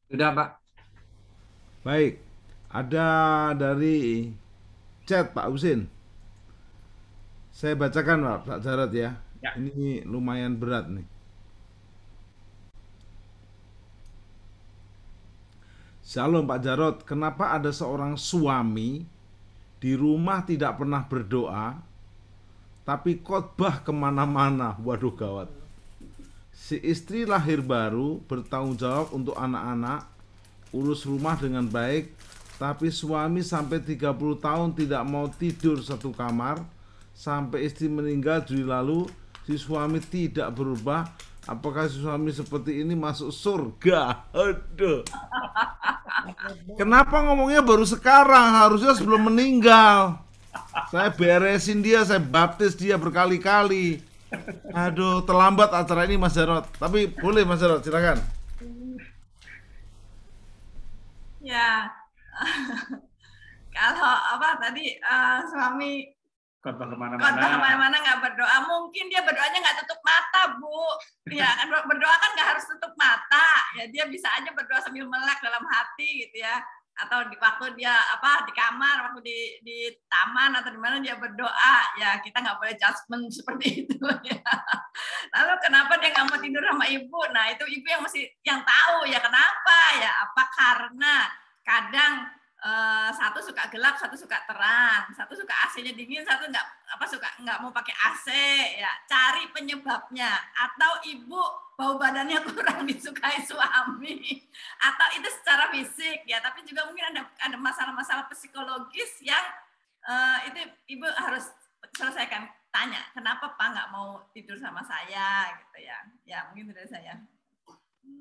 Sudah, Pak. Baik, ada dari chat Pak Husin. Saya bacakan Pak Jarod ya. Ya. Ini lumayan berat nih. Shalom Pak Jarod, kenapa ada seorang suami di rumah tidak pernah berdoa, tapi khotbah kemana-mana? Waduh gawat. Si istri lahir baru, bertanggung jawab untuk anak-anak, urus rumah dengan baik, tapi suami sampai 30 tahun tidak mau tidur satu kamar, sampai istri meninggal Juli lalu, si suami tidak berubah. Apakah si suami seperti ini masuk surga? Aduh. Kenapa ngomongnya baru sekarang? Harusnya sebelum meninggal. Saya beresin dia, saya baptis dia berkali-kali. Aduh, terlambat acara ini Mas Jarot. Tapi boleh Mas Jarot, silakan. Ya, kalau apa tadi suami Khotbah khotbah kemana-mana. kemana-mana nggak berdoa, mungkin dia berdoanya nggak tutup mata, Bu. Ya kan berdoa kan nggak harus tutup mata. Ya dia bisa aja berdoa sambil melek dalam hati gitu ya. Atau di waktu dia apa di kamar, waktu di taman atau di mana dia berdoa. Ya kita nggak boleh judgement seperti itu ya. Lalu kenapa dia nggak mau tidur sama ibu? Nah itu ibu yang mesti yang tahu ya kenapa ya. Apa karena kadang satu suka gelap, satu suka terang, satu suka AC-nya dingin, satu nggak mau pakai AC ya. Cari penyebabnya. Atau ibu bau badannya kurang disukai suami, atau itu secara fisik ya. Tapi juga mungkin ada masalah-masalah psikologis yang itu ibu harus selesaikan. Tanya kenapa Pak nggak mau tidur sama saya gitu ya. Ya mungkin dari saya.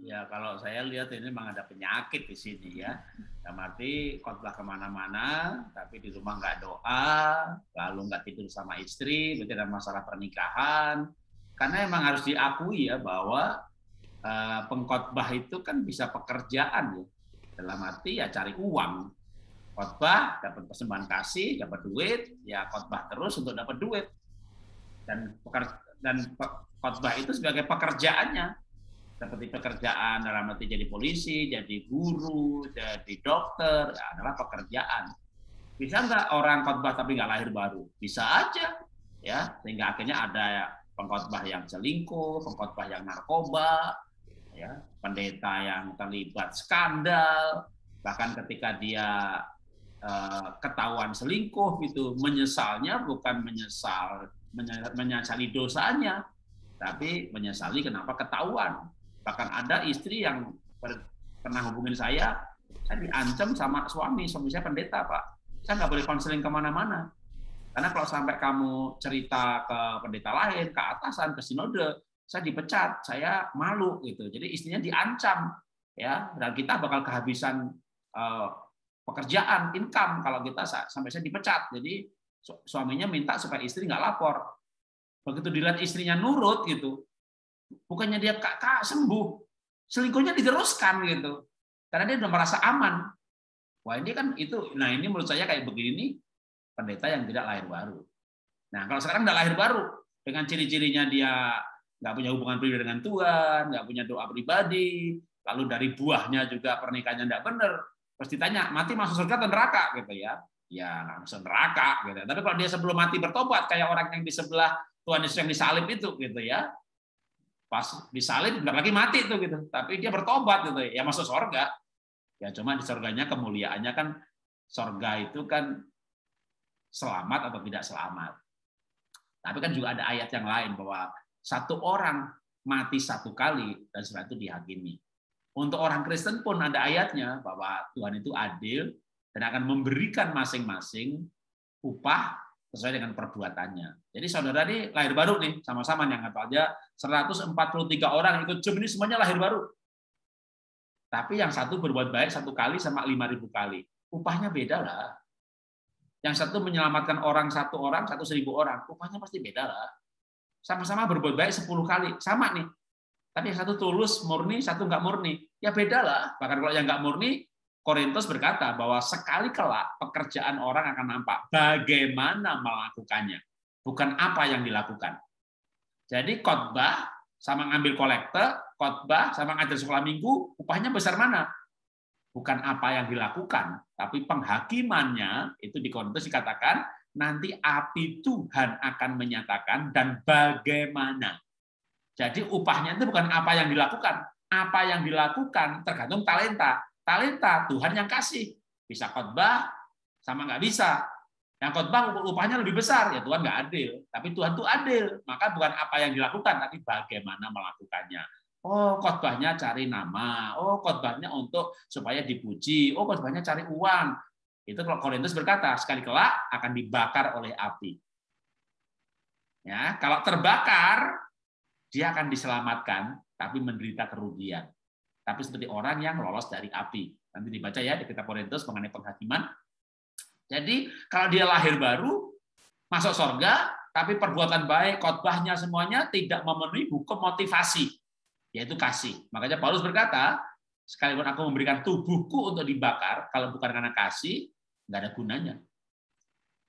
Ya, kalau saya lihat ini memang ada penyakit di sini ya. Yang arti khotbah kemana-mana, tapi di rumah nggak doa, lalu nggak tidur sama istri, berarti ada masalah pernikahan. Karena emang harus diakui ya bahwa pengkhotbah itu kan bisa pekerjaan ya. Dalam arti ya cari uang. Khotbah, dapat persembahan kasih, dapat duit, ya khotbah terus untuk dapat duit. Dan khotbah itu sebagai pekerjaannya, seperti pekerjaan dalam arti jadi polisi, jadi guru, jadi dokter, ya adalah pekerjaan. Bisa nggak orang khotbah tapi nggak lahir baru? Bisa aja, ya. Sehingga akhirnya ada pengkhotbah yang selingkuh, pengkhotbah yang narkoba, ya, pendeta yang terlibat skandal, bahkan ketika dia ketahuan selingkuh gitu, menyesalnya bukan menyesali dosanya, tapi menyesali kenapa ketahuan. Bahkan ada istri yang pernah hubungin saya diancam sama suami saya pendeta Pak, saya nggak boleh konseling kemana-mana, karena kalau sampai kamu cerita ke pendeta lain, ke atasan, ke sinode, saya dipecat, saya malu gitu. Jadi istrinya diancam ya, dan kita bakal kehabisan uh, pekerjaan, income kalau kita sampai saya dipecat. Jadi suaminya minta supaya istri nggak lapor. Begitu dilihat istrinya nurut gitu, bukannya dia kak sembuh, selingkuhnya diteruskan gitu, karena dia udah merasa aman. Wah ini kan itu, nah ini menurut saya kayak begini nih, pendeta yang tidak lahir baru. Nah kalau sekarang tidak lahir baru, dengan ciri-cirinya dia nggak punya hubungan pribadi dengan Tuhan, nggak punya doa pribadi, lalu dari buahnya juga pernikahannya nggak benar, terus ditanya mati masuk surga atau neraka gitu ya nggak masuk neraka gitu. Tapi kalau dia sebelum mati bertobat kayak orang yang di sebelah Tuhan Yesus yang disalib itu gitu ya, pas disalib nggak lagi mati itu gitu, tapi dia bertobat gitu ya masuk surga. Ya cuma di surganya kemuliaannya kan, surga itu kan selamat atau tidak selamat. Tapi kan juga ada ayat yang lain bahwa satu orang mati satu kali dan setelah itu dihakimi. Untuk orang Kristen pun ada ayatnya bahwa Tuhan itu adil dan akan memberikan masing-masing upah sesuai dengan perbuatannya. Jadi saudara ini lahir baru nih, sama-sama yang kata aja 143 orang ikut Zoom ini semuanya lahir baru. Tapi yang satu berbuat baik satu kali sama 5.000 kali. Upahnya beda lah. Yang satu menyelamatkan orang, satu 1.000 orang. Upahnya pasti beda lah. Sama-sama berbuat baik 10 kali. Sama nih. Tapi yang satu tulus, murni, satu nggak murni. Ya beda lah. Bahkan kalau yang nggak murni, Korintus berkata bahwa sekali kelak pekerjaan orang akan nampak bagaimana melakukannya, bukan apa yang dilakukan. Jadi khotbah sama ngambil kolekte, khotbah sama ngajar sekolah minggu, upahnya besar mana? bukan apa yang dilakukan, tapi penghakimannya. Itu di Korintus dikatakan nanti api Tuhan akan menyatakan dan bagaimana. Jadi upahnya itu bukan apa yang dilakukan. Apa yang dilakukan tergantung talenta. Talenta Tuhan yang kasih. Bisa khotbah sama nggak bisa. Yang khotbah upahnya lebih besar, ya Tuhan nggak adil. Tapi Tuhan tuh adil. Maka bukan apa yang dilakukan, tapi bagaimana melakukannya. Oh, khotbahnya cari nama. Oh, khotbahnya untuk supaya dipuji. Oh, khotbahnya cari uang. Itu kalau Korintus berkata, sekali kelak akan dibakar oleh api. Ya, kalau terbakar, dia akan diselamatkan, tapi menderita kerugian. Tapi seperti orang yang lolos dari api. Nanti dibaca ya di kitab Korintus mengenai penghakiman. Jadi, kalau dia lahir baru, masuk surga, tapi perbuatan baik, khotbahnya semuanya tidak memenuhi hukum motivasi, yaitu kasih. Makanya Paulus berkata, sekalipun aku memberikan tubuhku untuk dibakar, kalau bukan karena kasih, nggak ada gunanya.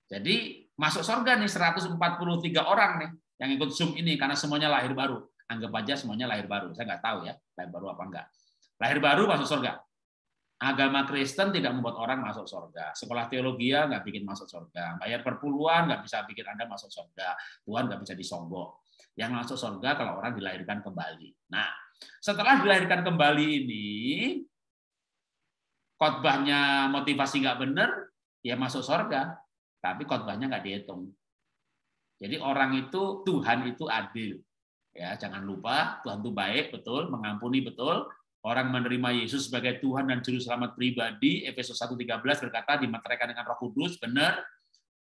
Jadi masuk surga nih 143 orang nih yang ikut Zoom ini karena semuanya lahir baru. Anggap aja semuanya lahir baru. Saya nggak tahu ya lahir baru apa enggak. Lahir baru masuk surga. Agama Kristen tidak membuat orang masuk surga. Sekolah teologi nggak bikin masuk surga. Bayar perpuluhan nggak bisa bikin Anda masuk surga. Tuhan nggak bisa disogok. Yang masuk surga kalau orang dilahirkan kembali. Nah, setelah dilahirkan kembali ini, khotbahnya motivasi nggak benar, ya masuk surga. Tapi khotbahnya nggak dihitung. Jadi orang itu, Tuhan itu adil. Ya, jangan lupa Tuhan itu baik, betul, mengampuni, betul. Orang menerima Yesus sebagai Tuhan dan Juru Selamat pribadi, Efesus 1:13 berkata, dimeteraikan dengan Roh Kudus, benar.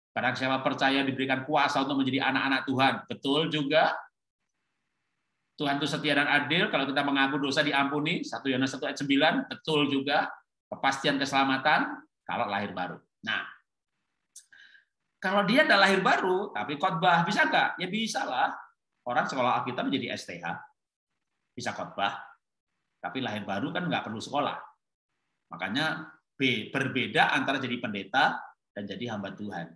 Barang siapa percaya diberikan kuasa untuk menjadi anak-anak Tuhan, betul juga. Tuhan itu setia dan adil, kalau kita mengaku dosa diampuni, 1 Yohanes 1 ayat 9, betul juga. Kepastian keselamatan, kalau lahir baru. Nah, kalau dia ada lahir baru, tapi khotbah, bisa nggak? Ya bisa lah. Orang sekolah Alkitab menjadi STH, bisa khotbah. Tapi lahir baru kan nggak perlu sekolah. Makanya berbeda antara jadi pendeta dan jadi hamba Tuhan.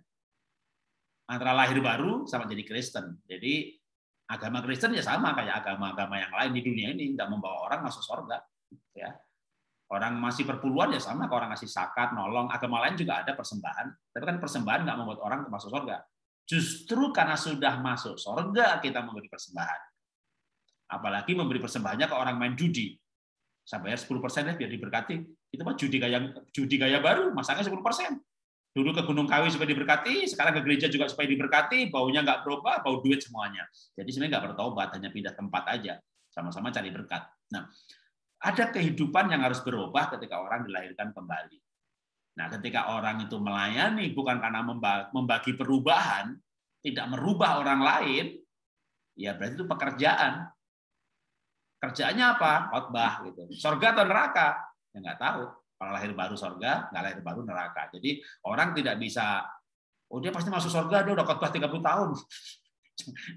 Antara lahir baru sama jadi Kristen. Jadi agama Kristen ya sama kayak agama-agama yang lain di dunia ini, nggak membawa orang masuk surga. Ya. Orang masih perpuluhan ya sama, kalau orang ngasih zakat, nolong. Agama lain juga ada persembahan. Tapi kan persembahan nggak membuat orang masuk surga. Justru karena sudah masuk surga kita memberi persembahan. Apalagi memberi persembahannya ke orang main judi. Saya bayar 10% ya biar diberkati. Itu mah judi gaya baru, masangnya 10%. Dulu ke Gunung Kawi supaya diberkati, sekarang ke gereja juga supaya diberkati, baunya nggak berubah, bau duit semuanya. Jadi sebenarnya nggak bertobat, hanya pindah tempat aja. Sama-sama cari berkat. Nah, ada kehidupan yang harus berubah ketika orang dilahirkan kembali. Nah, ketika orang itu melayani bukan karena membagi perubahan, tidak merubah orang lain, ya berarti itu pekerjaan. Kerjaannya apa? Khotbah gitu. Surga atau neraka? Ya nggak tahu. Kalau lahir baru surga, nggak lahir baru neraka. Jadi orang tidak bisa, oh dia pasti masuk surga, dia udah khotbah 30 tahun.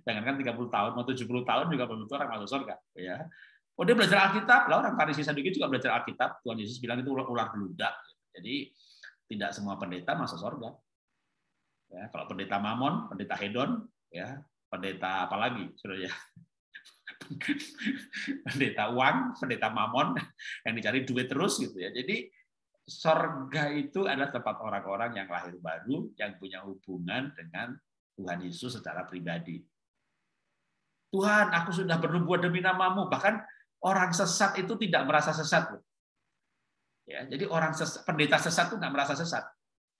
Jangankan 30 tahun, mau 70 tahun juga belum tentu orang masuk surga. Ya. Oh dia belajar Alkitab, lah orang Farisi Saduki juga belajar Alkitab. Tuhan Yesus bilang itu ular beludak. Jadi tidak semua pendeta masuk surga. Ya, kalau pendeta Mamon, pendeta Hedon, ya pendeta apa lagi, saudara ya? Pendeta uang, pendeta Mamon yang dicari duit terus gitu ya. Jadi surga itu adalah tempat orang-orang yang lahir baru, yang punya hubungan dengan Tuhan Yesus secara pribadi. Tuhan, aku sudah bernubuat demi namamu. Bahkan orang sesat itu tidak merasa sesat. Ya, jadi orang pendeta sesat itu nggak merasa sesat.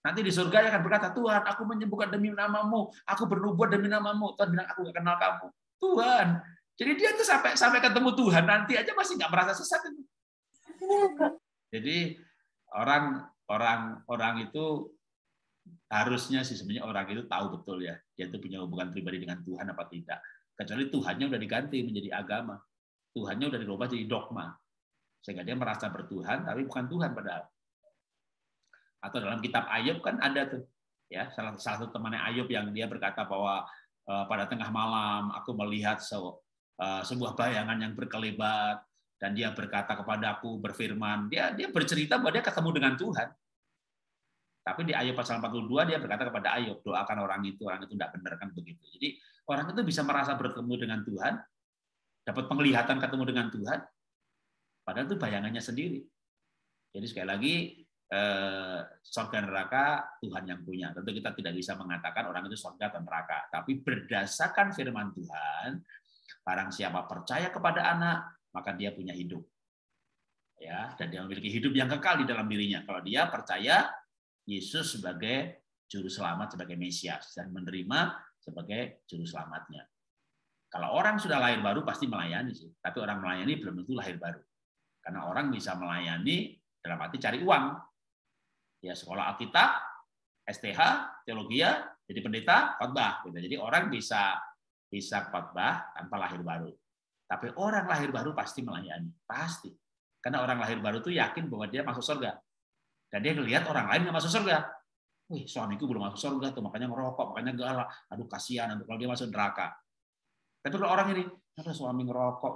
Nanti di surga dia akan berkata, Tuhan, aku menyembuhkan demi namamu, aku bernubuat demi namamu. Tuhan bilang, aku nggak kenal kamu. Tuhan. Jadi dia tuh sampai ketemu Tuhan nanti aja masih nggak merasa sesat itu. Jadi orang itu harusnya sih sebenarnya orang itu tahu betul ya, dia itu punya hubungan pribadi dengan Tuhan apa tidak. Kecuali Tuhannya udah diganti menjadi agama. Tuhannya udah dirubah jadi dogma. Sehingga dia merasa bertuhan tapi bukan Tuhan padahal. Atau dalam kitab Ayub kan ada tuh ya, salah satu temannya Ayub yang dia berkata bahwa pada tengah malam aku melihat sebuah bayangan yang berkelebat dan dia berkata kepadaku, berfirman, dia bercerita bahwa dia ketemu dengan Tuhan. Tapi di Ayub pasal 42 dia berkata kepada Ayub, doakan orang itu tidak benar kan begitu. Jadi orang itu bisa merasa bertemu dengan Tuhan, dapat penglihatan ketemu dengan Tuhan, padahal itu bayangannya sendiri. Jadi sekali lagi surga neraka Tuhan yang punya. Tentu kita tidak bisa mengatakan orang itu surga atau neraka, tapi berdasarkan firman Tuhan, barang siapa percaya kepada anak, maka dia punya hidup. Ya, dan dia memiliki hidup yang kekal di dalam dirinya. Kalau dia percaya Yesus sebagai juru selamat, sebagai Mesias, dan menerima sebagai juru selamatnya. Kalau orang sudah lahir baru pasti melayani sih, tapi orang melayani belum tentu lahir baru. Karena orang bisa melayani dalam arti cari uang. Ya, sekolah Alkitab, STH, teologi, jadi pendeta, khotbah. Gitu. Jadi orang bisa khotbah tanpa lahir baru. Tapi orang lahir baru pasti melayani, pasti. Karena orang lahir baru itu yakin bahwa dia masuk surga. Dan dia ngelihat orang lain nggak masuk surga. Wih, suamiku belum masuk surga tuh, makanya ngerokok, makanya galak. Aduh, kasihan kalau dia masuk neraka. Tapi kalau orang ini, ada suami ngerokok,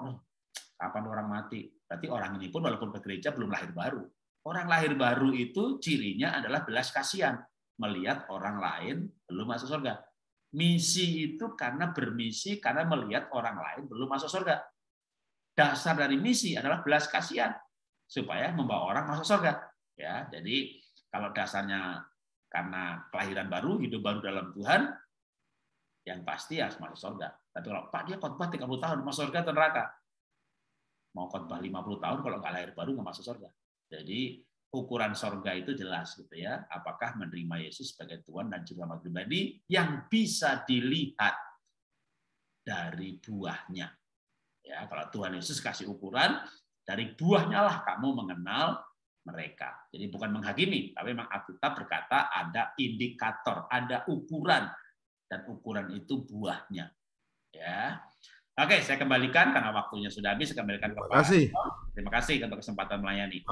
kapan orang mati? Berarti orang ini pun walaupun ke gereja belum lahir baru. Orang lahir baru itu cirinya adalah belas kasihan, melihat orang lain belum masuk surga. Misi itu karena bermisi, karena melihat orang lain belum masuk surga. Dasar dari misi adalah belas kasihan, supaya membawa orang masuk surga. Ya, jadi kalau dasarnya karena kelahiran baru, hidup baru dalam Tuhan, yang pasti harus masuk surga. Tapi kalau Pak dia khotbah 30 tahun masuk surga atau neraka? Mau khotbah 50 tahun kalau nggak lahir baru nggak masuk surga. Jadi ukuran surga itu jelas gitu ya. Apakah menerima Yesus sebagai Tuhan dan Juru Selamat pribadi yang bisa dilihat dari buahnya. Ya, kalau Tuhan Yesus kasih ukuran, dari buahnya lah kamu mengenal mereka. Jadi bukan menghakimi, tapi memang Alkitab berkata ada indikator, ada ukuran, dan ukuran itu buahnya. Ya, oke, saya kembalikan karena waktunya sudah habis. Saya kembalikan ke Pak. Terima kasih untuk kesempatan melayani.